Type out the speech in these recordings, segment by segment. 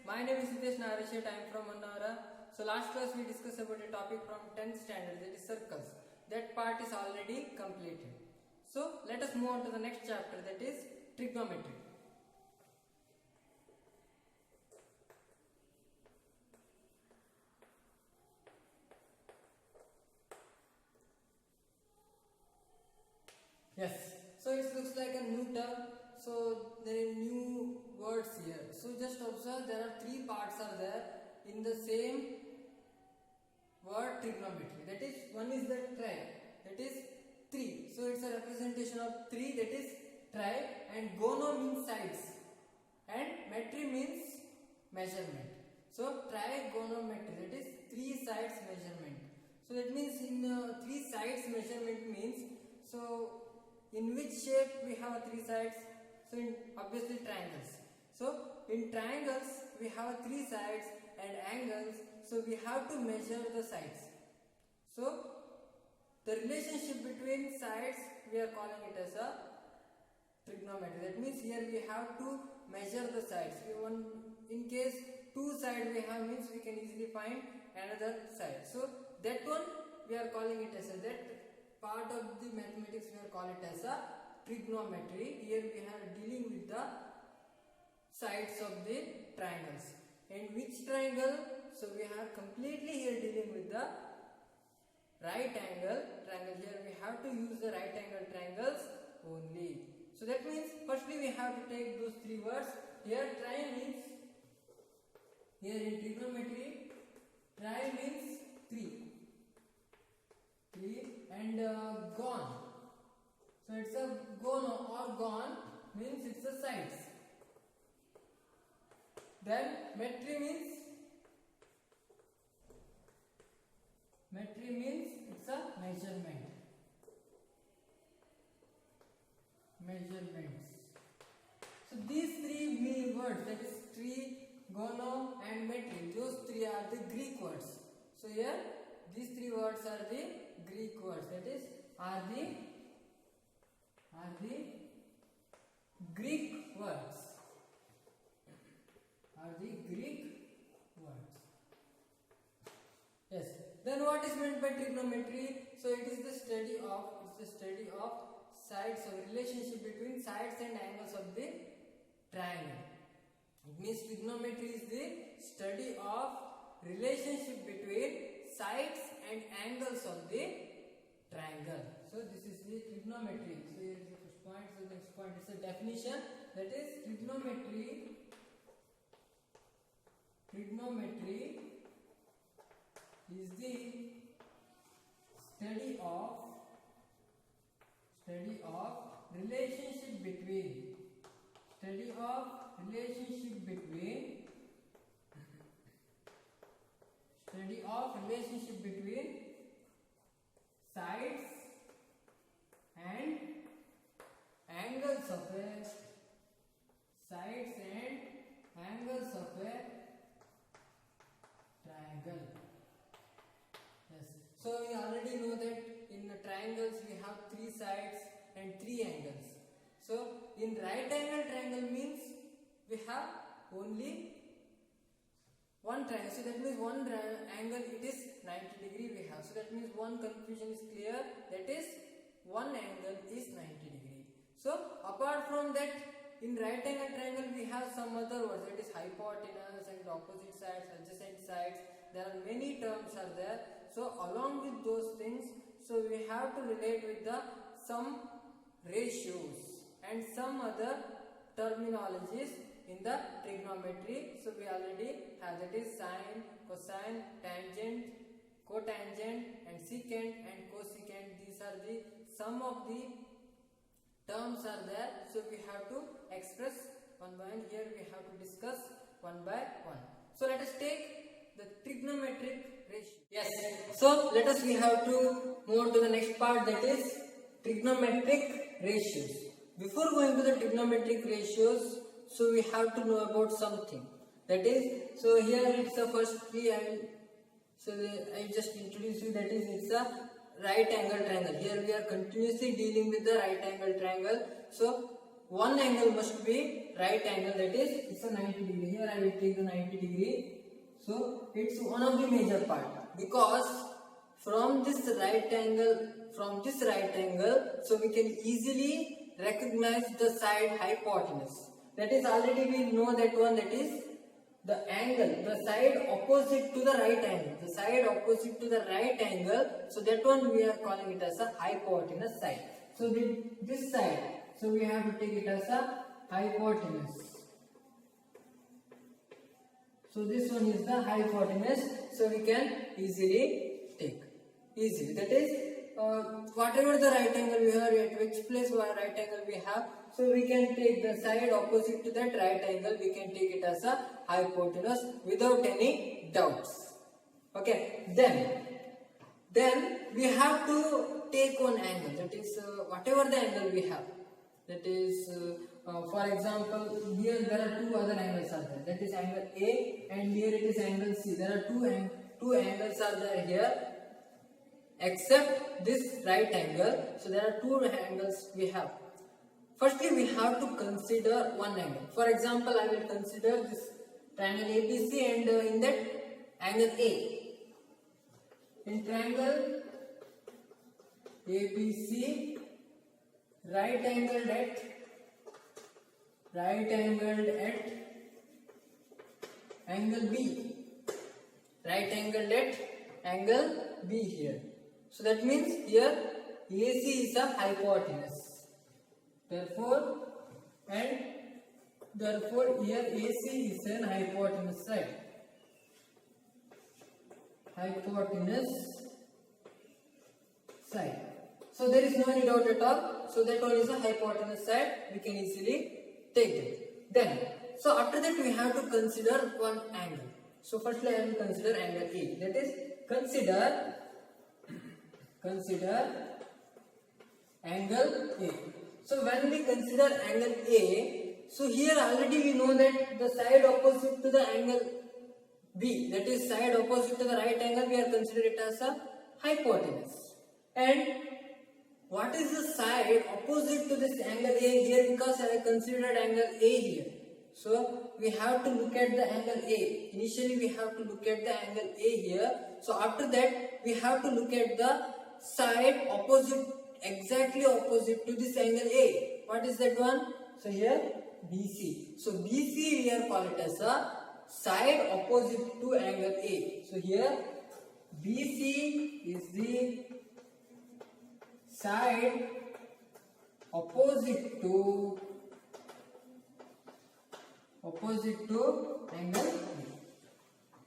my name is Hitesh Narashet. I am from Annavara. So last class we discussed about a topic from 10th standard, that is circles. That part is already completed. So let us move on to the next chapter, that is trigonometry. Yes, so it looks like a new term. So there are new words here. So just observe, there are three parts are there in the same word trigonometry. That is, one is the tri, that is 3. So it's a representation of 3, that is tri, and gono means sides and metry means measurement. So trigonometry, that is 3 sides measurement. So that means in 3 sides measurement means, so in which shape we have 3 sides? So in obviously triangles. So in triangles we have 3 sides and angles, so we have to measure the sides. So the relationship between sides we are calling it as a trigonometry. That means here we have to measure the sides. In case 2 sides we have means we can easily find another side. So that one we are calling it as that part of the mathematics we are calling it as a trigonometry. Here we are dealing with the sides of the triangles. And which triangle? So we are completely here dealing with the right angle triangle. Here we have to use the right angle triangles only. So that means firstly we have to take those 3 words. Here tri means, here in trigonometry, tri means 3 and gone. So it's a gone or gone means it's the sides. Then metry means it's a measurement. Measurements. So these 3 main words, that is tri, gono and metry, those 3 are the Greek words. So here these 3 words are the Greek words, that is are the Greek words. Are the Greek words. Yes. Then what is meant by trigonometry? So it is the study of sides, or relationship between sides and angles of the triangle. It means trigonometry is the study of relationship between sides and angles of the triangle. So this is the trigonometry. So here is the first point. So the next point is a definition. That is trigonometry is the study of relationship between sides and angles of a triangle. Yes. So we already know that in the triangles we have 3 sides and 3 angles. So in right angle triangle means we have only one triangle. So that means one angle it is 90 degree we have. So that means one confusion is clear. That is one angle is 90 degree. So apart from that, in right angle triangle we have some other words, that is hypotenuse and opposite sides, adjacent sides. There are many terms are there. So along with those things, so we have to relate with the some ratios and some other terminologies in the trigonometry. So we already have, that is sine, cosine, tangent, cotangent and secant and cosecant. These are the some of the terms are there. So we have to express one by one. Here we have to discuss one by one. So let us take the trigonometric ratio. Yes. So we have to move on to the next part, that is trigonometric ratios. Before going to the trigonometric ratios, so we have to know about something. That is, so here it's the firstly I just introduce you, that is it's a right angle triangle. Here we are continuously dealing with the right angle triangle. So one angle must be right angle, that is it's a 90 degree. Here I will take the 90 degree. So it's one of the major part, because from this right angle, so we can easily recognize the side hypotenuse. That is already we know that one, that is the angle, the side opposite to the right angle. The side opposite to the right angle, so that one we are calling it as a hypotenuse side. So this side, so we have to take it as a hypotenuse. So this one is the hypotenuse, so we can easily take. That is, whatever the right angle we have, at which place right angle we have, so we can take the side opposite to that right angle, we can take it as a hypotenuse without any doubts. Okay, then we have to take one angle, that is whatever the angle we have. That is, for example, here there are two other angles are there. That is angle A, and here it is angle C. There are two angles are there here, except this right angle. So there are two angles we have. Firstly, we have to consider one angle. For example, I will consider this triangle ABC, and in that angle A. In triangle ABC, right angled at angle B. Right angled at angle B here. So that means here AC is a hypotenuse. Therefore here AC is an hypotenuse side. So there is no any doubt at all. So that one is a hypotenuse side. We can easily take it. Then, so after that we have to consider one angle. So firstly I will consider angle A. That is, consider angle A. So when we consider angle A, so here already we know that the side opposite to the angle B, that is side opposite to the right angle, we are considering it as a hypotenuse. And what is the side opposite to this angle A here? Because I considered angle A here. So we have to look at the angle A. Initially we have to look at the angle A here. So after that we have to look at the side opposite, exactly opposite to this angle A. What is that one? So here BC. So BC we are call it as a side opposite to angle A. So here BC is the side opposite to angle A.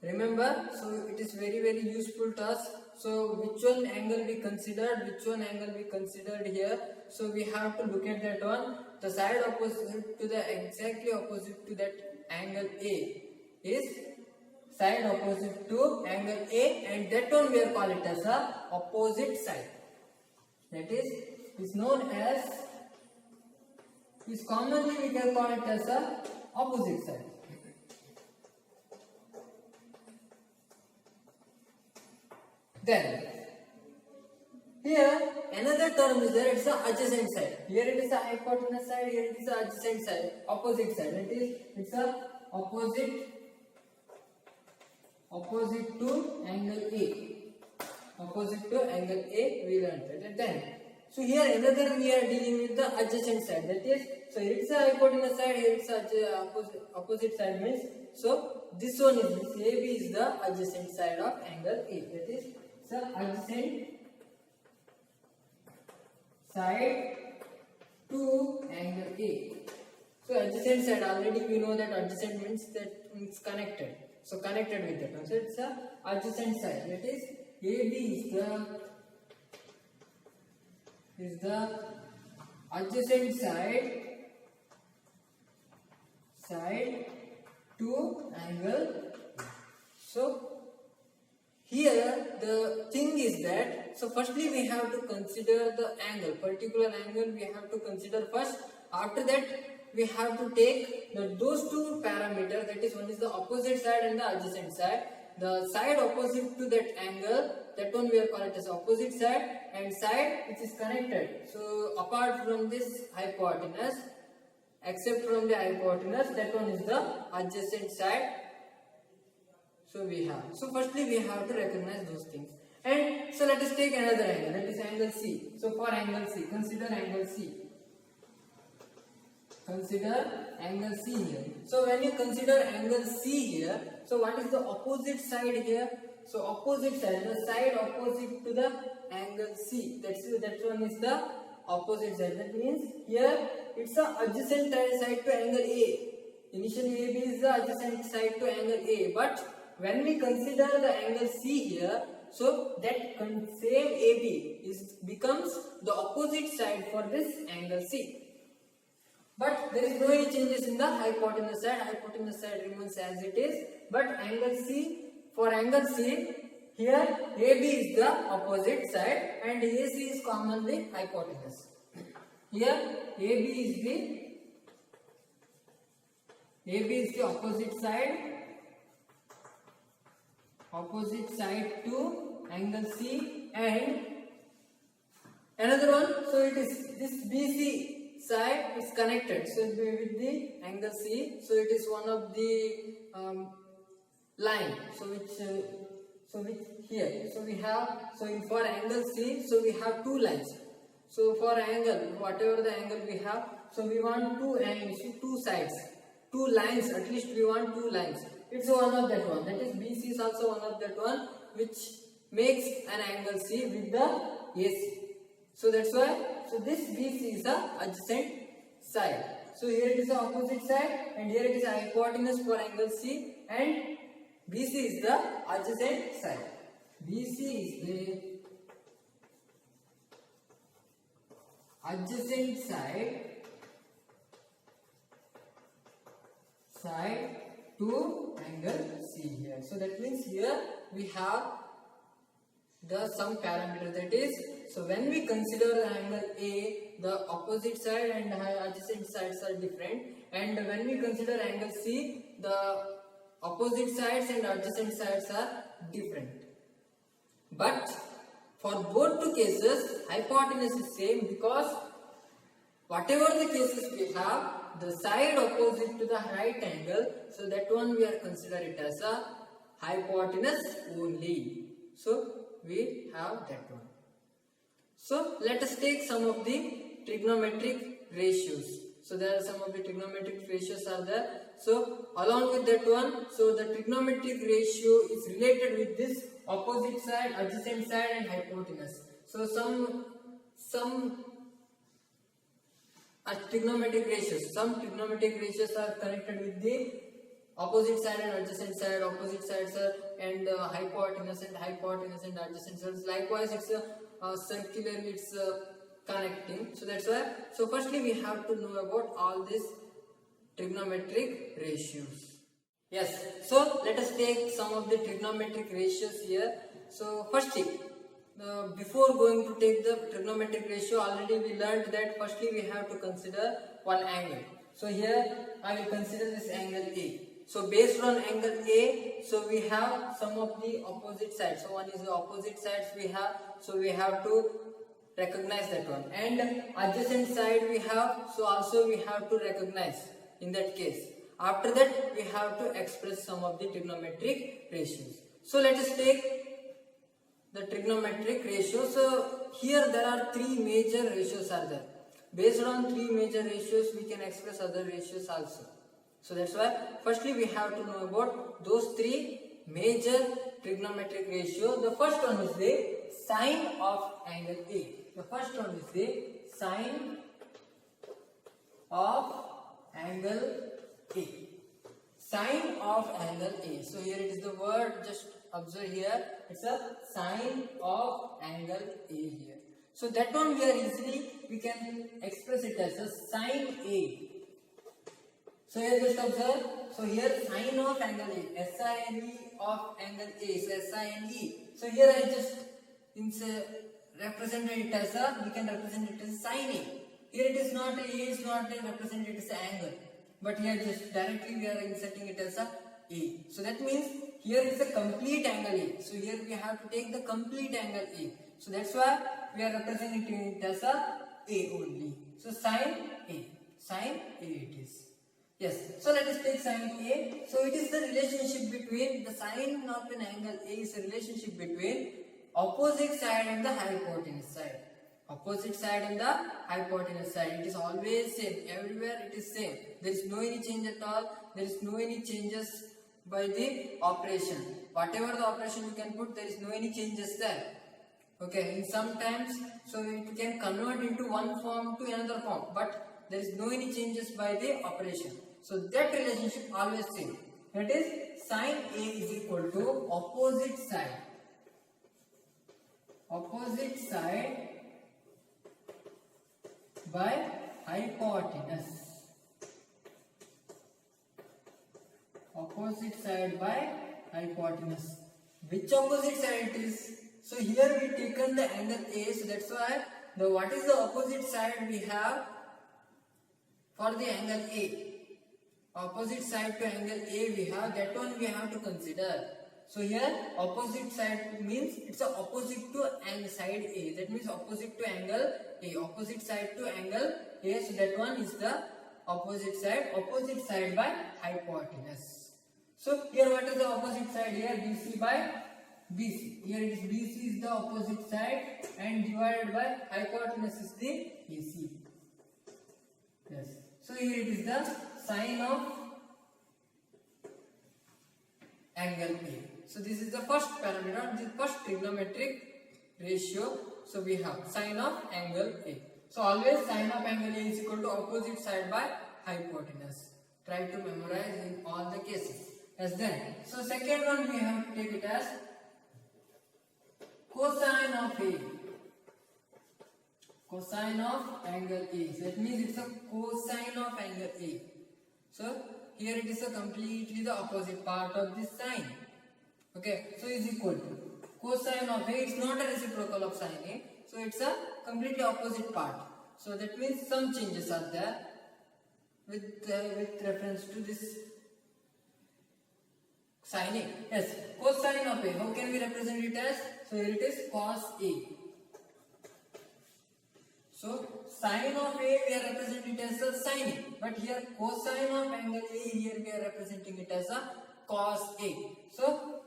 Remember, so it is very useful to us. So which one angle we considered, here. So we have to look at that one. The side opposite to the exactly opposite to that angle A is side opposite to angle A, and that one we are call it as a opposite side. That is known as, commonly we can call it as a opposite side. Then here another term is there, it's a adjacent side. Here it is a hypotenuse side, here it is a adjacent side, opposite side. That is, it's a opposite to angle A. Opposite to angle A, we learned that. Then, so here another we are dealing with the adjacent side. That is, so it's a hypotenuse side, here it's a opposite side means. So this one is, this AB is the adjacent side of angle A. That is, the adjacent side to angle A. So adjacent side, already we know that adjacent means that it's connected. So connected with that one. So it's a adjacent side. That is, AB is the adjacent side to angle. So here the thing is that, so firstly we have to consider the angle, particular angle we have to consider first. After that we have to take those two parameters, that is, one is the opposite side and the adjacent side. The side opposite to that angle, that one we are call it as opposite side, and side which is connected. So apart from this hypotenuse, except from the hypotenuse, that one is the adjacent side. So we have. So firstly we have to recognize those things. And so let us take another angle, that is angle C. So for angle C, consider angle C. Consider angle C here. So when you consider angle C here, so what is the opposite side here? So opposite side, the side opposite to the angle C. That one is the opposite side. That means here it's the adjacent side to angle A. Initially AB is the adjacent side to angle A, but when we consider the angle C here, so that same AB becomes the opposite side for this angle C. But there is no any changes in the hypotenuse side. Hypotenuse side remains as it is. But angle C, for angle C, here AB is the opposite side and AC is commonly hypotenuse. Here AB is the opposite side to angle C, and another one, so it is this BC side is connected so with the angle C, so it is one of the line, so which here, so we have, so for angle C, so we have two lines. So for angle, whatever the angle we have, so we want two angles, two sides, two lines, at least we want two lines. It's one of that one, that is BC is also one of that one, which makes an angle C with the AC. So that's why, so this BC is the adjacent side. So here it is the opposite side and here it is hypotenuse for angle C, and BC is the adjacent side. BC is the adjacent side to angle C here. So that means here we have some parameter, that is, so when we consider the angle A, the opposite side and adjacent sides are different, and when we consider angle C, the opposite sides and adjacent sides are different. But for both two cases, hypotenuse is same, because whatever the cases we have, the side opposite to the right angle, so that one we are consider it as a hypotenuse only. So we have that one. So let us take some of the trigonometric ratios. So there are some of the trigonometric ratios are there. So along with that one, so the trigonometric ratio is related with this opposite side, adjacent side and hypotenuse. So some trigonometric ratios. Some trigonometric ratios are connected with the opposite side and adjacent side, opposite sides are and hypotenuse and adjacent sides. Likewise, it's a circular, it's connecting. So that's why. So firstly, we have to know about all these trigonometric ratios. Yes. So let us take some of the trigonometric ratios here. So firstly, before going to take the trigonometric ratio, already we learned that firstly we have to consider one angle. So here I will consider this angle A. So based on angle A, so we have some of the opposite sides. So one is the opposite sides we have, so we have to recognize that one. And adjacent side we have, so also we have to recognize in that case. After that we have to express some of the trigonometric ratios. So let us take the trigonometric ratio. So here there are three major ratios are there. Based on three major ratios we can express other ratios also. So that's why firstly we have to know about those three major trigonometric ratio. The first one is the sine of angle A. The first one is the sine of angle A. Sine of angle A. So here it is the word, just observe here, it's a sine of angle A here. So that one we are easily, we can express it as a sine A. So here just observe, so here sine of angle A, sine of angle A, so sine. So here I just represent it as a, we can represent it as sine A. Here it is not, A is not represented as an angle, but here just directly we are inserting it as a A. So that means here is a complete angle A. So here we have to take the complete angle A. So that's why we are representing it as a A only. So sine A. Sine A it is. Yes, so let us take sine A. So it is the relationship between the sine of an angle A is a relationship between opposite side and the hypotenuse side. Opposite side and the hypotenuse side. It is always same. Everywhere it is same. There is no any change at all. There is no any changes by the operation. Whatever the operation you can put, there is no any changes there. Okay, in sometimes, so it can convert into one form to another form, but there is no any changes by the operation. So that relationship always same. That is sine A is equal to opposite side. Opposite side by hypotenuse. Opposite side by hypotenuse. Which opposite side it is? So here we taken the angle A, so that's why the what is the opposite side we have for the angle A? Opposite side to angle A we have, that one we have to consider. So here opposite side means it's a opposite to angle side A. That means opposite to angle A. Opposite side to angle A. So that one is the opposite side. Opposite side by hypotenuse. So here what is the opposite side? Here BC by BC. Here it is BC is the opposite side and divided by hypotenuse is the AC. Yes. So here it is the sine of angle A. So this is the first parameter, the first trigonometric ratio. So we have sine of angle A. So always sine of angle A is equal to opposite side by hypotenuse. Try to memorize in all the cases. As then, so second one we have to take it as cosine of A. Cosine of angle A. So that means it's a cosine of angle A. So here it is a completely the opposite part of this sine. Okay, so is equal to cosine of A. It's not a reciprocal of sine A. So it's a completely opposite part. So that means some changes are there with reference to this sine A. Yes, cosine of A. How can we represent it as? So here it is cos A. So sine of A we are representing it as a sine A. But here cosine of angle A, here we are representing it as a cos A. So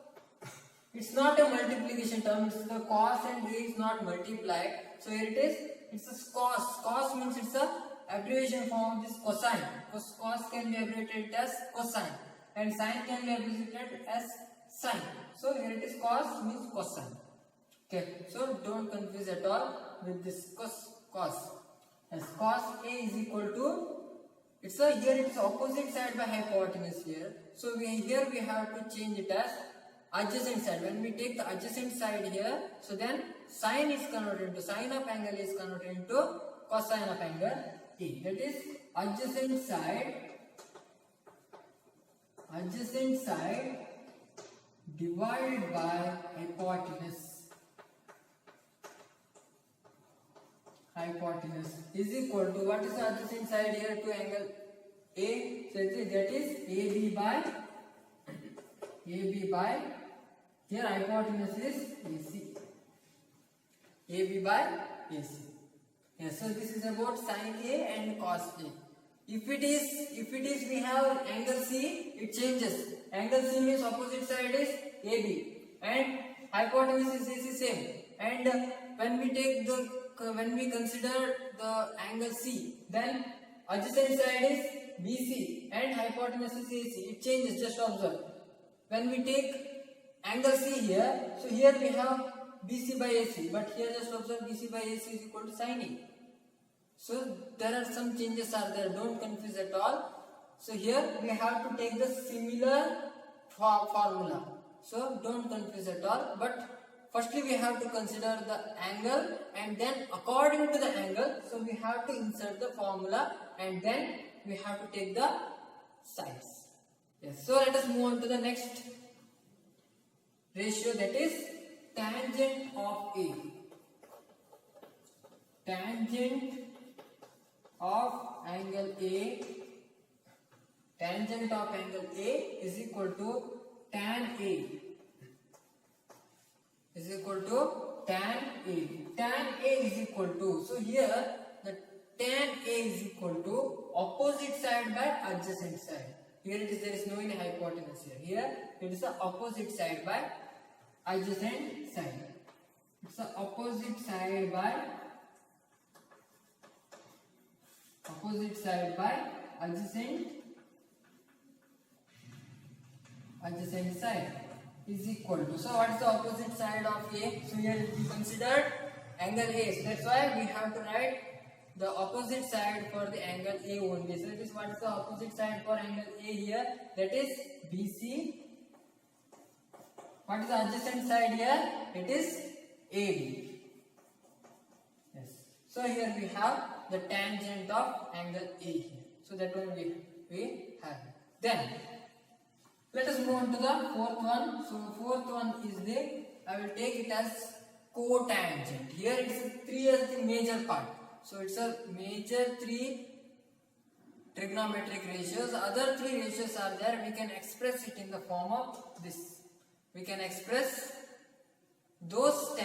it's not a multiplication term. It's the cos and A is not multiplied. So here it is. It's a cos. Cos means it's a abbreviation form of this cosine. Cos can be abbreviated as cosine. And sine can be abbreviated as sine. So here it is cos means cosine. Okay, so don't confuse at all with this cos. As cos A is equal to, it's a here it is opposite side by hypotenuse here. So here we have to change it as adjacent side. When we take the adjacent side here, so then sine is converted into sine of angle is converted into cosine of angle A. That is adjacent side divided by hypotenuse is equal to, what is the adjacent side here to angle A? So that is AB by here hypotenuse is AC. AB by AC. Yes, so this is about sine A and cos A. If it is we have angle C, it changes. Angle C means opposite side is AB and hypotenuse is AC same. And when we consider the angle C, then adjacent side is BC and hypotenuse is AC. It changes, just observe. When we take angle C here, so here we have BC by AC, but here just observe BC by AC is equal to sine A. So there are some changes are there, don't confuse at all. So here we have to take the similar formula. So don't confuse at all, but firstly we have to consider the angle and then according to the angle, so we have to insert the formula and then we have to take the sides. Yes. So let us move on to the next ratio, that is tangent of A. Tangent of angle A. Tangent of angle A is equal to tan A. Is equal to tan A. Tan A is equal to, so here the tan A is equal to opposite side by adjacent side. Here it is, there is no any hypotenuse here. Here it is the opposite side by adjacent side. It's the opposite side by adjacent side is equal to. So what is the opposite side of A? So here we considered angle A. So that's why we have to write the opposite side for the angle A only. So it is, what is the opposite side for angle A here? That is BC. What is the adjacent side here? It is AB. Yes. So here we have the tangent of angle A here. So that one we have. Then let us move on to the fourth one. So fourth one is I will take it as cotangent. Here it is 3 as the major part. So it's a major 3 trigonometric ratios. Other 3 ratios are there. We can express it in the form of this. We can express those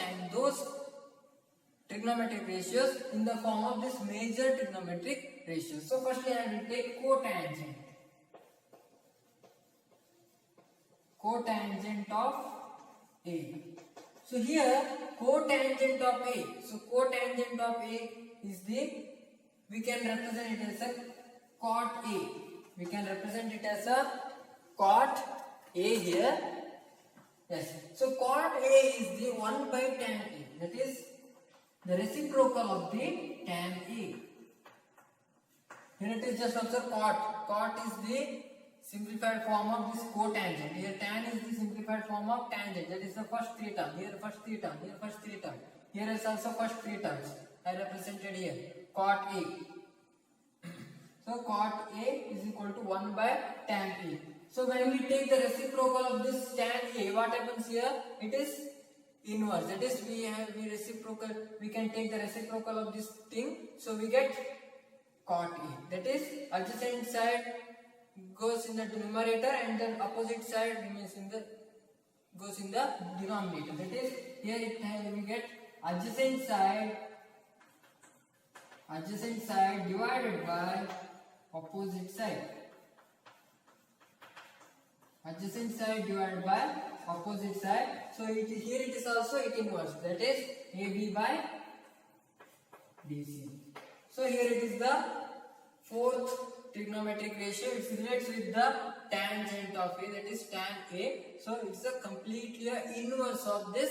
trigonometric ratios in the form of this major trigonometric ratios. So firstly I will take cotangent of A. So here cotangent of A. So cotangent of A is we can represent it as a cot A. We can represent it as a cot A here. Yes. So cot A is the 1 by tan A. That is the reciprocal of the tan A. Here it is, just observe cot. Cot is the simplified form of this cotangent. Here tan is the simplified form of tangent. That is the first 3 terms. Here first 3 terms. Here first 3 terms. Here is also first 3 terms. I represented here. Cot A. So cot A is equal to 1 by tan A. So when we take the reciprocal of this tan A, what happens here? It is inverse. That is, we can take the reciprocal of this thing. So we get cot A. That is, adjacent side goes in the numerator and the opposite side remains goes in the denominator. That is, here we get adjacent side divided by opposite side. Adjacent side divided by opposite side. So here it is also it inverse. That is AB by DC. So here it is the fourth trigonometric ratio. It relates with the tangent of A. That is tan A. So it's a completely inverse of this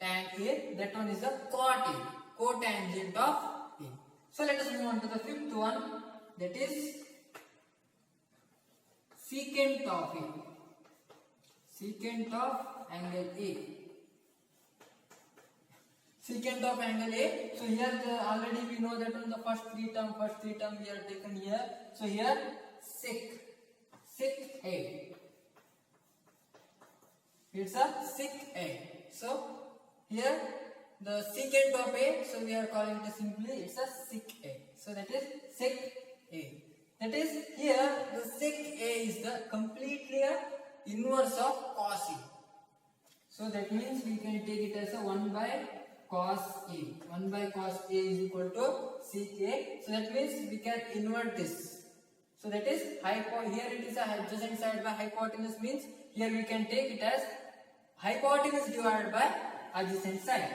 tan A. That one is the cot A. Cotangent of A. So let us move on to the fifth one. That is secant of A. Secant of angle A. Secant of angle A. So here already we know that on the first three term we have taken here. So here sec A. It's a sec A. So here the secant of A. So we are calling it simply it's a sec A. So that is sec A. That is, here the sec A is the completely inverse of cos A. So that means we can take it as a 1 by cos A. 1 by cos A is equal to sec A. So that means we can invert this. So that is here it is a adjacent side by hypotenuse, means here we can take it as hypotenuse divided by adjacent side.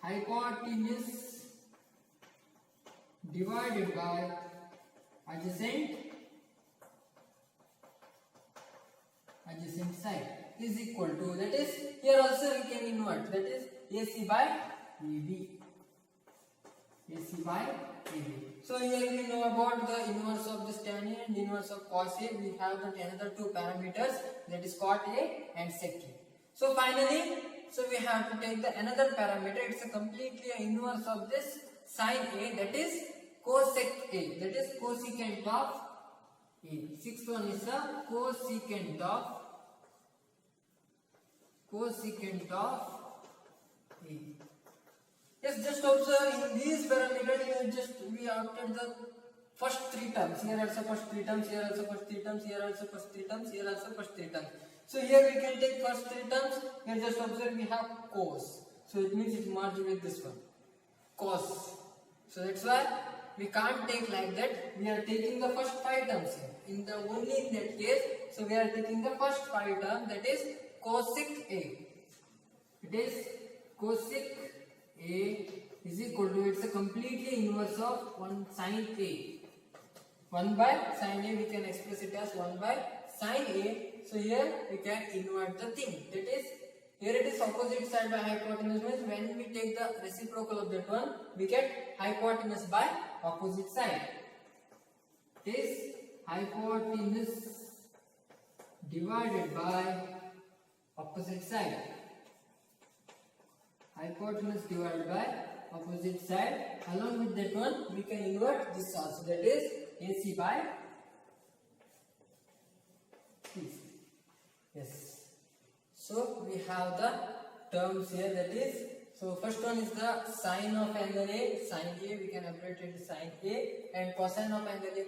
Hypotenuse divided by adjacent side is equal to, that is, here also we can invert, that is AC by AB. AC by AB. So here we know about the inverse of this tan A and inverse of cos A. We have another two parameters, that is cot A and sec A. So finally, we have to take the another parameter. It's a completely inverse of this sin A, that is cosec A, that is cosecant of A. Sixth one is a cosecant of A. Yes, just observe in these parameters we obtained the first three terms. Here also first three terms, here also first three terms, here also first three terms, here also first three terms. So here we can take first three terms. Here just observe we have cos. So it means it merged with this one, cos. So that's why we can't take like that. We are taking the first 5 terms here. In the only in that case, so we are taking the first 5 term, that is cosec A. It is cosec A is equal to, it's a completely inverse of 1 sin A. 1 by sin A, we can express it as 1 by sin A. So here we can invert the thing. That is, here it is opposite side by hypotenuse, means when we take the reciprocal of that one, we get hypotenuse by opposite side. It is hypotenuse divided by opposite side. Hypotenuse divided by opposite side. Along with that one, we can invert this also. That is AC by PC. Yes. So we have the terms here, that is, so first one is the sine of angle A, sin A, we can abbreviate it as sin A, and cosine of angle A,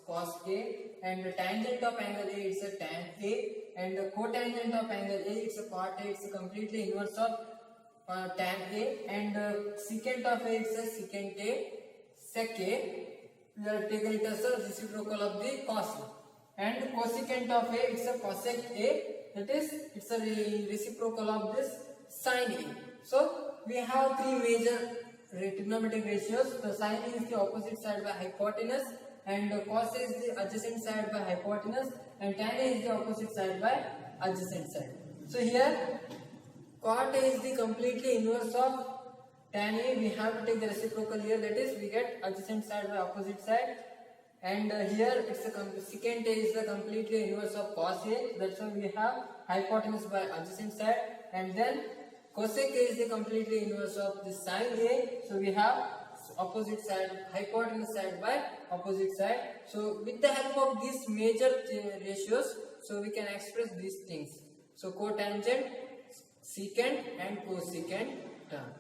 cos A, and the tangent of angle A, it's a tan A, and the cotangent of angle A, it's a cot A, it's a completely inverse of tan A, and secant of A, it's a secant A, sec A, we are taking it as a reciprocal of the cos A, and cosecant of A, it's a cosec A, that is, it's a reciprocal of this sin A. So we have 3 major trigonometric ratios. The sin A is the opposite side by hypotenuse, and cos A is the adjacent side by hypotenuse, and tan A is the opposite side by adjacent side. So here cot A is the completely inverse of tan A. We have to take the reciprocal here, that is, we get adjacent side by opposite side. And here it's a secant A is the completely inverse of cos A. That's why we have hypotenuse by adjacent side. And then cosec A is the completely inverse of the sin A. So we have opposite side, hypotenuse side by opposite side. So with the help of these major ratios, so we can express these things. So cotangent, secant and cosecant term.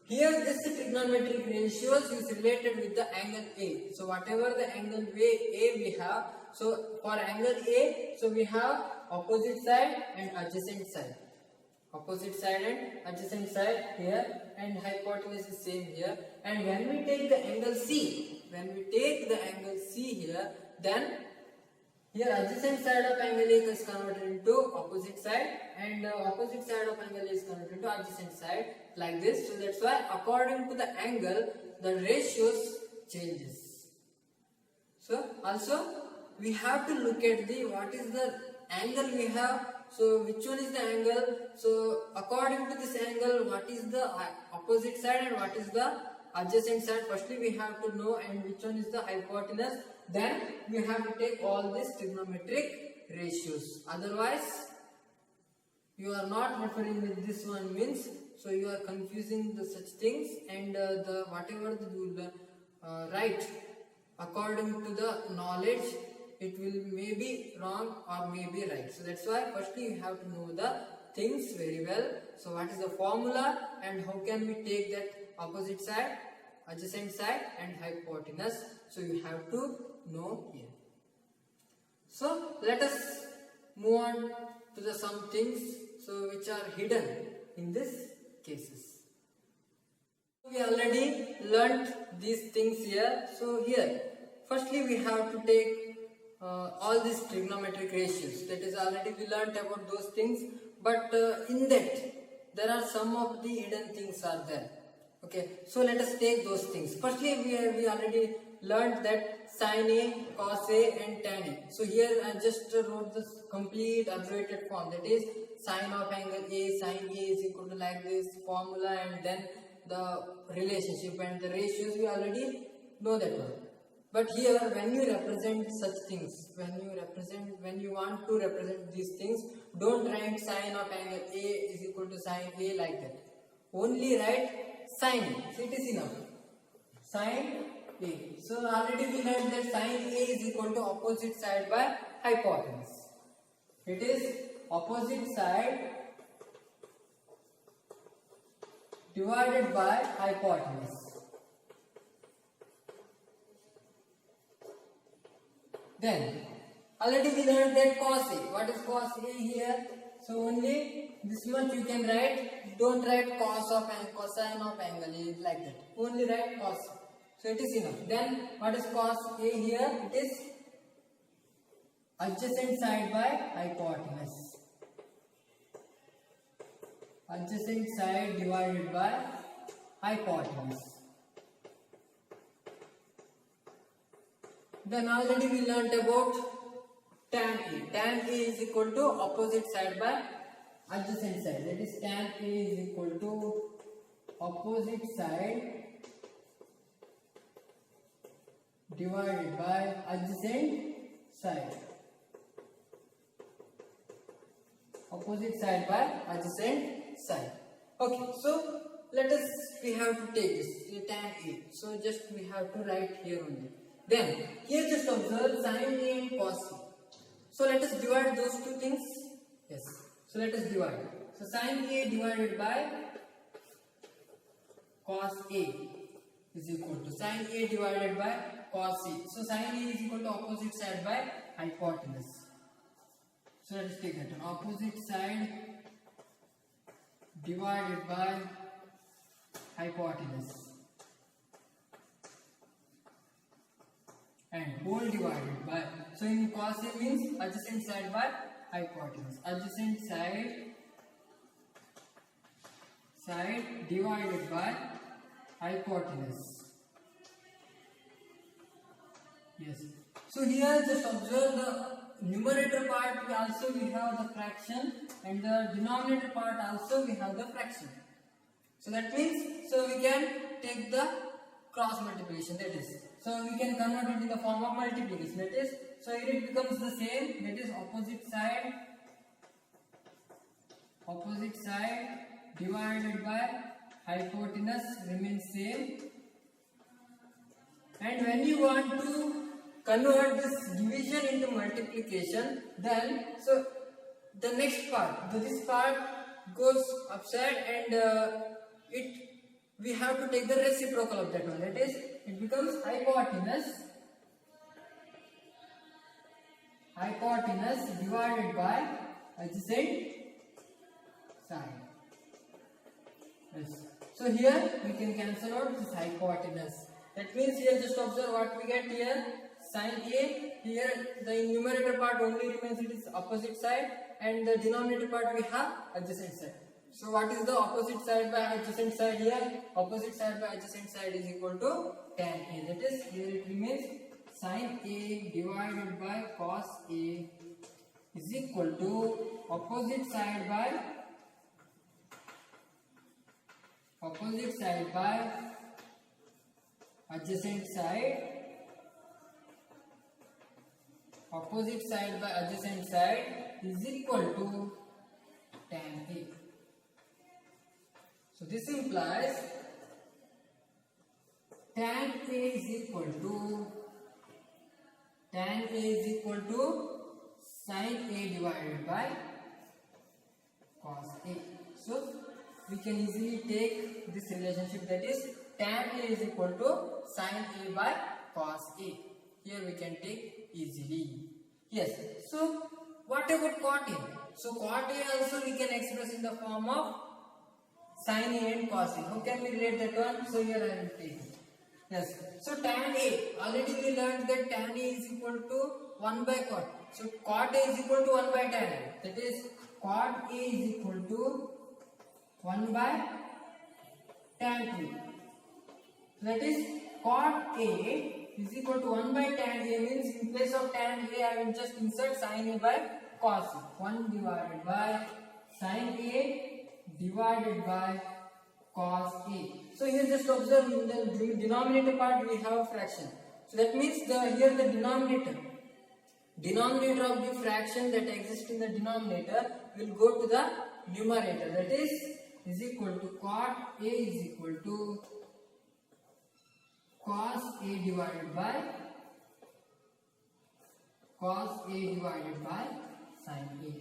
Here this trigonometric ratios is related with the angle A. So whatever the angle A we have, so for angle A, so we have opposite side and adjacent side. Opposite side and adjacent side here, and hypotenuse is same here. And when we take the angle C, here, then here adjacent side of angle A is converted into opposite side, and opposite side of angle A is converted into adjacent side, like this. So that's why according to the angle, the ratios changes. So also we have to look at the what is the angle we have. So which one is the angle? So according to this angle, what is the opposite side and what is the adjacent side? Firstly we have to know, and which one is the hypotenuse. Then we have to take all these trigonometric ratios. Otherwise you are not referring with this one, means so you are confusing the such things, and the whatever you will write according to the knowledge, it will may be wrong or may be right. So that's why firstly you have to know the things very well. So what is the formula and how can we take that opposite side, adjacent side and hypotenuse? So you have to know here. So let us move on to the some things so which are hidden in these cases. We already learnt these things here. So here firstly we have to take all these trigonometric ratios. That is, already we learnt about those things, but in that there are some of the hidden things are there. Okay, so let us take those things. Firstly we already learnt that sin A, cos A and tan A. So here I just wrote this complete abbreviated form, that is sine of angle A, sin A is equal to like this formula, and then the relationship and the ratios we already know that one. But here when you represent such things, when you want to represent these things, don't write sine of angle A is equal to sine A like that. Only write sine A. So it is enough. Sine A. So already we learned that sine A is equal to opposite side by hypotenuse. It is opposite side divided by hypotenuse. Then already we learned that cos A. What is cos A here? So only this much you can write. Don't write cos of and cosine of angle like that. Only write cos. So it is enough. Then what is cos A here? It is adjacent side by hypotenuse. Adjacent side divided by hypotenuse. Then already we learnt about tan A. Tan A is equal to opposite side by adjacent side. That is tan A is equal to opposite side divided by adjacent side. Opposite side by adjacent side. Okay, so we have to take this tan A. So just we have to write here only. Then here just observe sin A and cos A. So let us divide those two things. Yes. So let us divide. So sin A divided by cos A is equal to sin A divided by cos A. So sin A is equal to opposite side by hypotenuse. So let us take that. Opposite side divided by hypotenuse. And whole divided by, so in cos A means adjacent side by hypotenuse. Adjacent side divided by hypotenuse. Yes. So here just observe the numerator part also we have the fraction, and the denominator part also we have the fraction. So that means, so we can take the cross multiplication, that is, so we can convert it in the form of multiplication, that is, so here it becomes the same, that is opposite side divided by hypotenuse remains same. And when you want to convert this division into multiplication, then so the next part, this part goes upside, and we have to take the reciprocal of that one, that is, it becomes hypotenuse divided by adjacent side. Yes. So here we can cancel out this hypotenuse. That means here just observe what we get here. Sin A, here the numerator part only remains, it is opposite side, and the denominator part we have adjacent side. So what is the opposite side by adjacent side here? Opposite side by adjacent side is equal to tan A. That is, here it remains sin A divided by cos A is equal to opposite side by adjacent side. Opposite side by adjacent side is equal to tan A. So this implies tan A is equal to sin A divided by cos A. So we can easily take this relationship, that is tan A is equal to sin A by cos A. Here we can take easily. Yes. So what about cot A? So cot A also we can express in the form of sin A and cos A. How can we relate that one? So here I will take it. Yes. So tan A, already we learned that tan A is equal to 1 by cot. So cot A is equal to 1 by tan A. That is, cot A is equal to 1 by tan A. That is, cot A is equal to 1 by tan A means in place of tan A I will just insert sin A by cos A. 1 divided by sin A divided by cos A. So here just observe in the denominator part we have fraction. So that means here the denominator of the fraction that exists in the denominator will go to the numerator. That is equal to cot A is equal to cos A divided by sin A.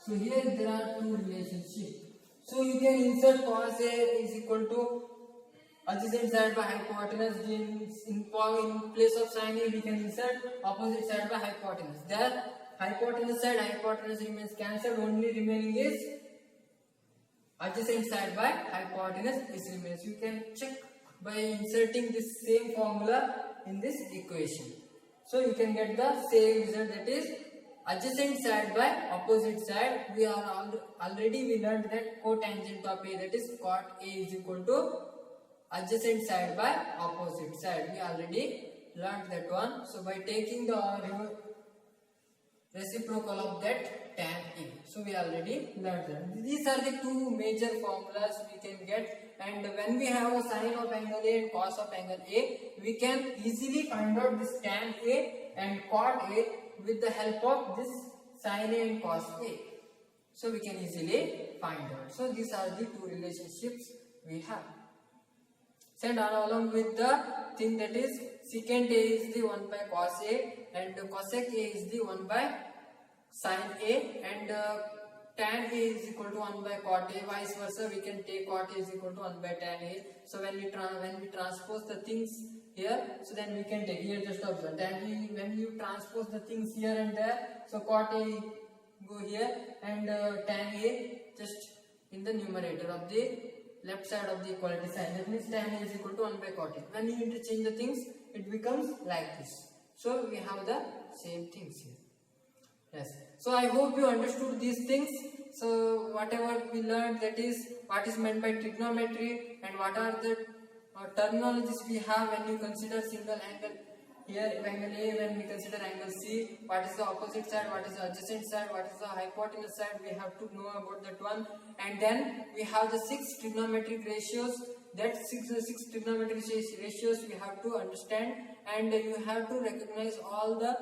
So here there are two relationships. So you can insert cos A is equal to adjacent side by hypotenuse. In place of sin A we can insert opposite side by hypotenuse. There hypotenuse remains cancelled, only remaining is adjacent side by hypotenuse is remains. You can check by inserting this same formula in this equation. So you can get the same result, that is adjacent side by opposite side. We are already we learned that cotangent of A, that is cot A is equal to adjacent side by opposite side. We already learned that one. So by taking the reciprocal of that tan A, so we already learned that. These are the two major formulas we can get, and when we have a sine of angle A and cos of angle A, we can easily find out this tan A and cot A with the help of this sine A and cos A. So we can easily find out. So these are the two relationships we have. And along with the thing, that is secant A is the 1 by cos A and cosec A is the 1 by sin A, and tan A is equal to 1 by cot A. Vice versa, we can take cot A is equal to 1 by tan A. So when we transpose the things here, so then we can take here, just observe tan A, when you transpose the things here and there, so cot A go here and tan A just in the numerator of the left side of the equality sign. That means tan A is equal to 1 by cot A. When you interchange the things, it becomes like this. So we have the same things here. Yes. So I hope you understood these things. So whatever we learned, that is what is meant by trigonometry and what are the terminologies we have when you consider single angle. Here angle A, when we consider angle C, what is the opposite side, what is the adjacent side, what is the hypotenuse side, we have to know about that one. And then we have the 6 trigonometric ratios. That six trigonometric ratios we have to understand, and you have to recognize all the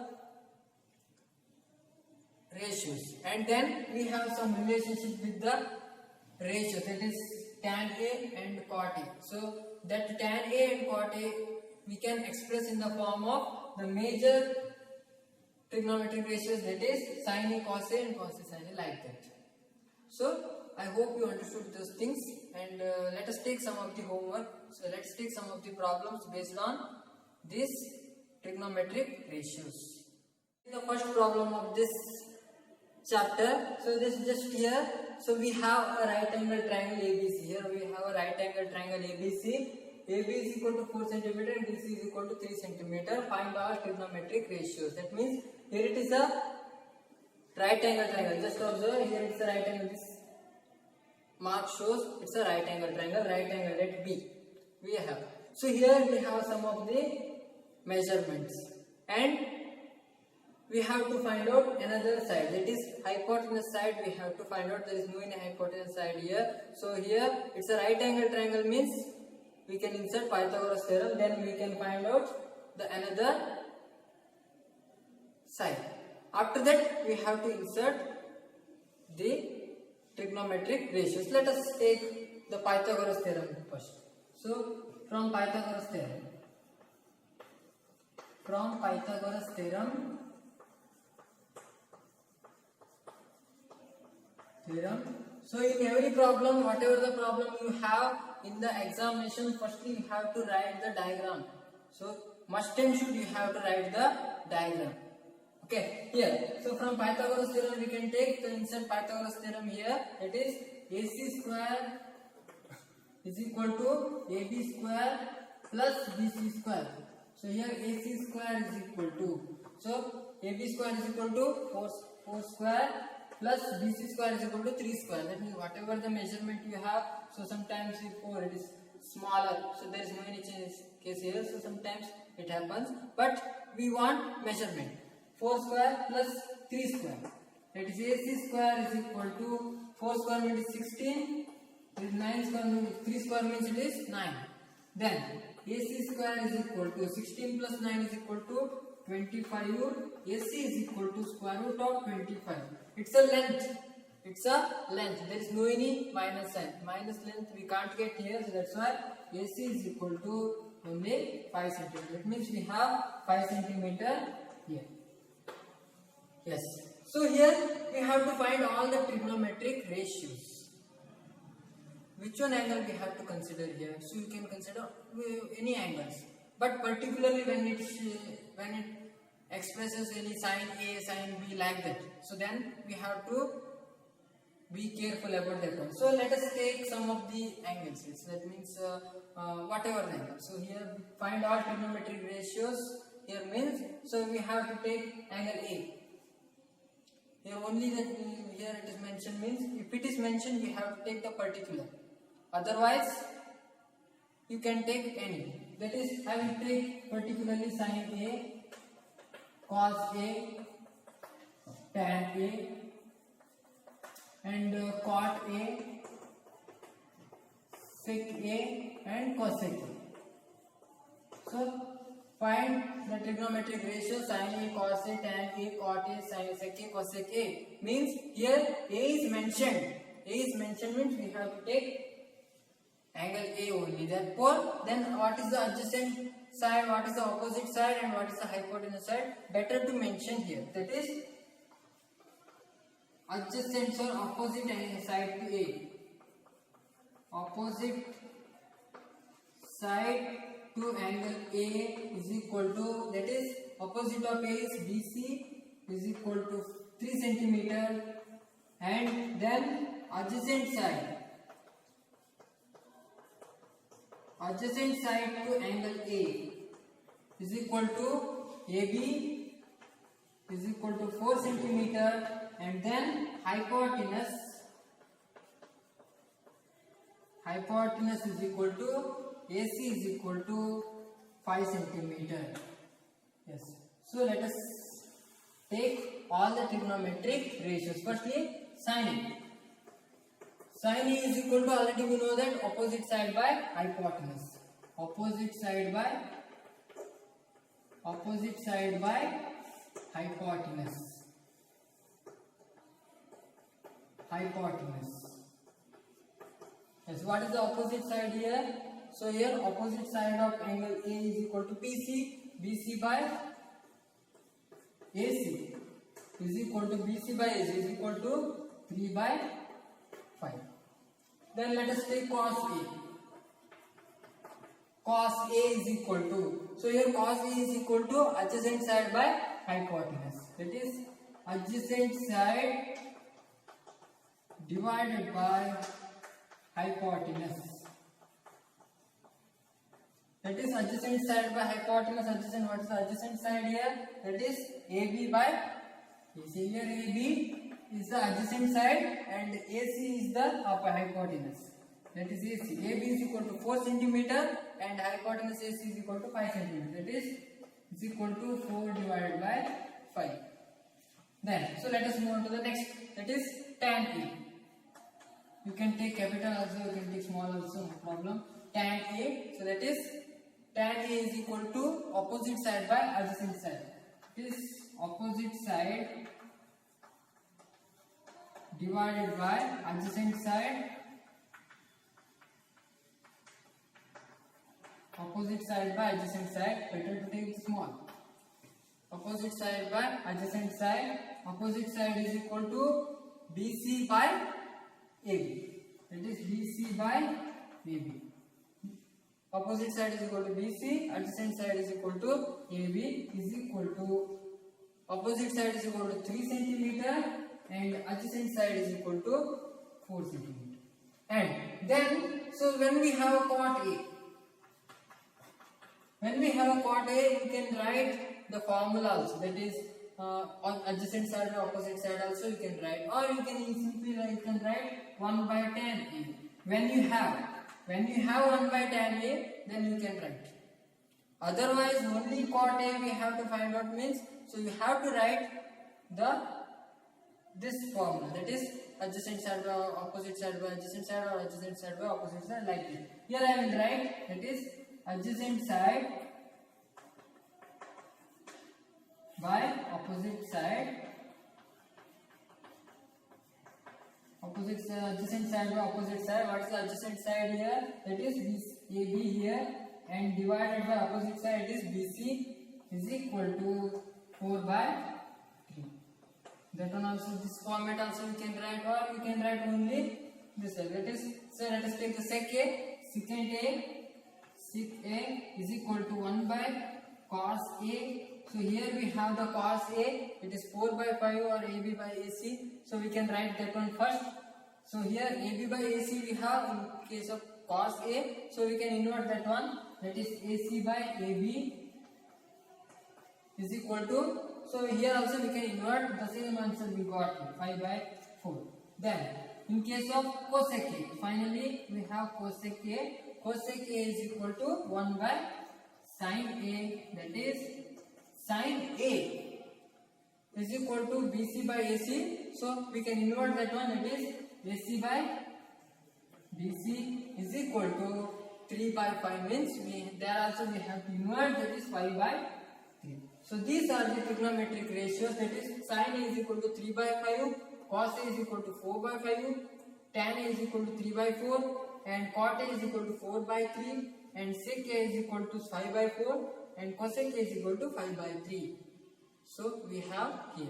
ratios. And then we have some relationship with the ratios, that is tan A and cot A. So that tan A and cot A we can express in the form of the major trigonometric ratios, that is sin A, cos A and cos A, sin A, like that. So I hope you understood those things, and let us take some of the homework. So let's take some of the problems based on these trigonometric ratios. The first problem of this chapter, so this is just here. So we have a right angle triangle ABC. Here we have a right angle triangle ABC. AB is equal to 4 cm and BC is equal to 3 cm. Find all trigonometric ratios. That means here it is a right angle triangle. Just observe, here it's a right angle. This mark shows it's a right angle triangle. Right angle at B we have. So here we have some of the measurements, and we have to find out another side, that is hypotenuse side. We have to find out. There is no any hypotenuse side here. So here it's a right angle triangle, means we can insert Pythagoras theorem, then we can find out the another side. After that we have to insert the trigonometric ratios. Let us take the Pythagoras theorem first. So from Pythagoras theorem, so in every problem, whatever the problem you have in the examination, firstly you have to write the diagram. So must and should you have to write the diagram. Okay, here. So from Pythagoras theorem we can take the insert Pythagoras theorem here. That is AC square is equal to AB square plus BC square. So here AC square is equal to, so AB square is equal to 4 square plus BC square is equal to 3 square. That means whatever the measurement you have, so sometimes if 4 it is smaller, so there is no any case here, so sometimes it happens, but we want measurement. 4 square plus 3 square, that is AC square is equal to 4 square means 16, it is 9 square means 3 square means it is 9. Then AC square is equal to 16 plus 9 is equal to 25. AC is equal to square root of 25. It's a length. There is no any minus sign. Minus length we can't get here, so that's why AC is equal to only 5 cm. That means we have 5 cm here. Yes. So here we have to find all the trigonometric ratios. Which one angle we have to consider here? So you can consider any angles, but particularly when it expresses any sign A, sign B like that. So then we have to be careful about that one. So let us take some of the angles. So that means whatever the angle. So here find all trigonometric ratios. Here means so we have to take angle A. Here only that here it is mentioned means if it is mentioned we have to take the particular. Otherwise you can take any. That is I will take particularly sin A, cos A, tan A, and cot A, sec A, and cosec A. So find the trigonometric ratio sin A, cos A, tan A, cot A, sin sec A, cosec A. Means here A is mentioned. A is mentioned means we have to take angle A only. Therefore, then what is the adjacent side, what is the opposite side, and what is the hypotenuse side? Better to mention here. That is adjacent or opposite side to A. Opposite side to angle A is equal to, that is opposite of A is BC is equal to 3 centimeter, and then adjacent side to angle A is equal to AB is equal to 4 centimeter, and then hypotenuse is equal to AC is equal to 5 centimeter. Yes. So let us take all the trigonometric ratios. Firstly, sin A. Sin A is equal to, already we know that, opposite side by hypotenuse. Opposite side by hypotenuse. Yes, what is the opposite side here? So here opposite side of angle A is equal to BC by AC is equal to BC by AC is equal to 3 by 5. Then let us take cos A. Cos A is equal to, so here cos A is equal to adjacent side by hypotenuse. That is adjacent side divided by hypotenuse. That is adjacent side by hypotenuse. Adjacent, what is the adjacent side here? That is AB by AC. Here AB is the adjacent side and AC is the upper hypotenuse. That is AC. AB is equal to 4 centimeter and hypotenuse AC is equal to 5 centimeter. That is equal to 4 divided by 5. Then, so let us move on to the next. That is tan A. You can take capital also, you can take small also, no problem. Tan A. So that is tan A is equal to opposite side by adjacent side. It is opposite side divided by adjacent side. Opposite side by adjacent side. Better to take small. Opposite side by adjacent side. Opposite side is equal to BC by AB. That is BC by AB. Opposite side is equal to BC, adjacent side is equal to AB is equal to, opposite side is equal to 3 centimeter and adjacent side is equal to 4 centimeter. And then, so when we have a cot A, we can write the formula also. That is on adjacent side and opposite side also you can write, or you can simply write 1 by tan A. When you have 1 by tan A, then you can write. Otherwise, only cot A we have to find out means, so you have to write this formula. That is adjacent side by opposite side by adjacent side, or adjacent side by opposite side, like this. Here I will write, that is adjacent side by opposite side. Adjacent side by opposite side. What is the adjacent side here? That is AB here, and divided by opposite side is BC is equal to 4 by 3. That one also, this format also you can write, or you can write only this side. That is, so let us take the sec A. Secant A is equal to 1 by cos A So here we have the cos A, it is 4 by 5 or AB by AC. So we can write that one first. So here AB by AC we have in case of cos A. So we can invert that one. That is AC by AB is equal to. So here also we can invert the same answer we got here, 5 by 4. Then in case of cosec A, finally we have cosec A. Cosec A is equal to 1 by sin A, that is sin A is equal to BC by AC. So we can invert that one, that is AC by BC is equal to 3 by 5 means there also we have to invert, that is 5 by 3. So these are the trigonometric ratios, that is sin A is equal to 3 by 5, cos A is equal to 4 by 5, tan A is equal to 3 by 4, and cot A is equal to 4 by 3, and sec A is equal to 5 by 4, and cosec A is equal to 5 by 3. So we have here.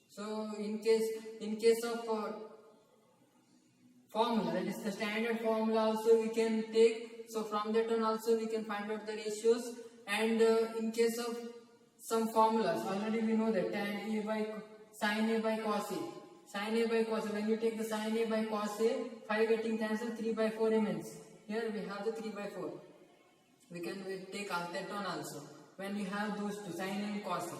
So in case of formula, that is the standard formula also we can take. So from that one also we can find out the ratios. And in case of some formulas, already we know that tan A by sin A by cos A. Sin A by cos A, when you take the sin A by cos A, 5 getting cancelled, 3 by 4 remains. Here we have the 3 by 4. We can take that one also. When we have those two, sin A and cos A.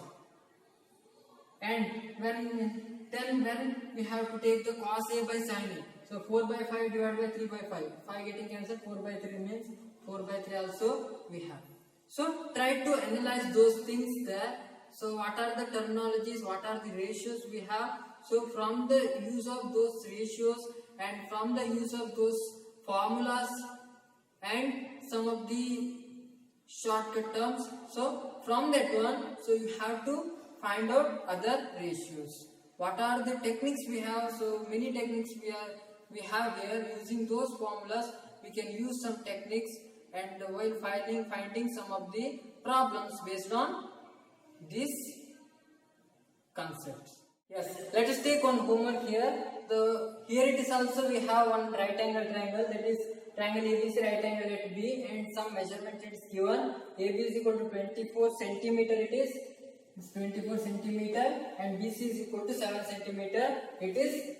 And when we have to take the cos A by sin A. So 4 by 5 divided by 3 by 5. 5 getting cancelled, 4 by 3 remains. 4 by 3 also we have. So try to analyze those things there. So what are the terminologies, what are the ratios we have. So from the use of those ratios and from the use of those formulas and some of the shortcut terms. So from that one, so you have to find out other ratios. What are the techniques we have? So many techniques we have here. Using those formulas, we can use some techniques, and while finding some of the problems based on these concepts. Yes, let us take on homework here. Here it is also we have one right angle triangle, that is triangle ABC, right angle at B, and some measurement it is given. AB is equal to 24 centimeter, it is 24 centimeter, and BC is equal to 7 centimeter, it is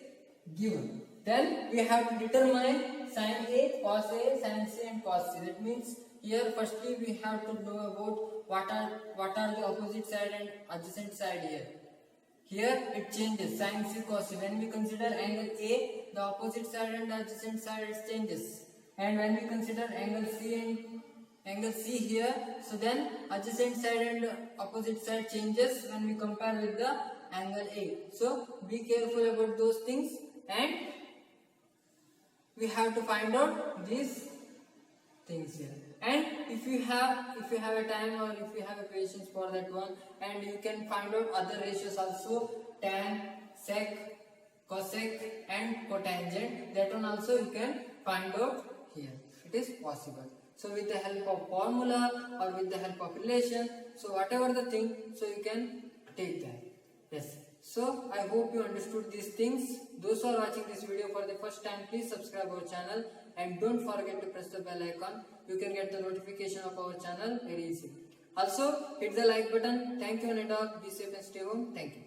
given. Then we have to determine sin A, cos A, sin C, and cos C. That means here firstly we have to know about what are the opposite side and adjacent side here. Here it changes, sin C, cos C. When we consider angle A, the opposite side and adjacent side it changes. And when we consider angle C and angle C here, so then adjacent side and opposite side changes when we compare with the angle A. So be careful about those things, and we have to find out these things here. And if you have a time or if you have a patience for that one, and you can find out other ratios also, tan, sec, cosec and cotangent, that one also you can find out here. It is possible. So with the help of formula or with the help of relation, so whatever the thing, so you can take that. Yes. So I hope you understood these things. Those who are watching this video for the first time, please subscribe our channel and don't forget to press the bell icon. You can get the notification of our channel very easily. Also hit the like button. Thank you, Anita. Be safe and stay home. Thank you.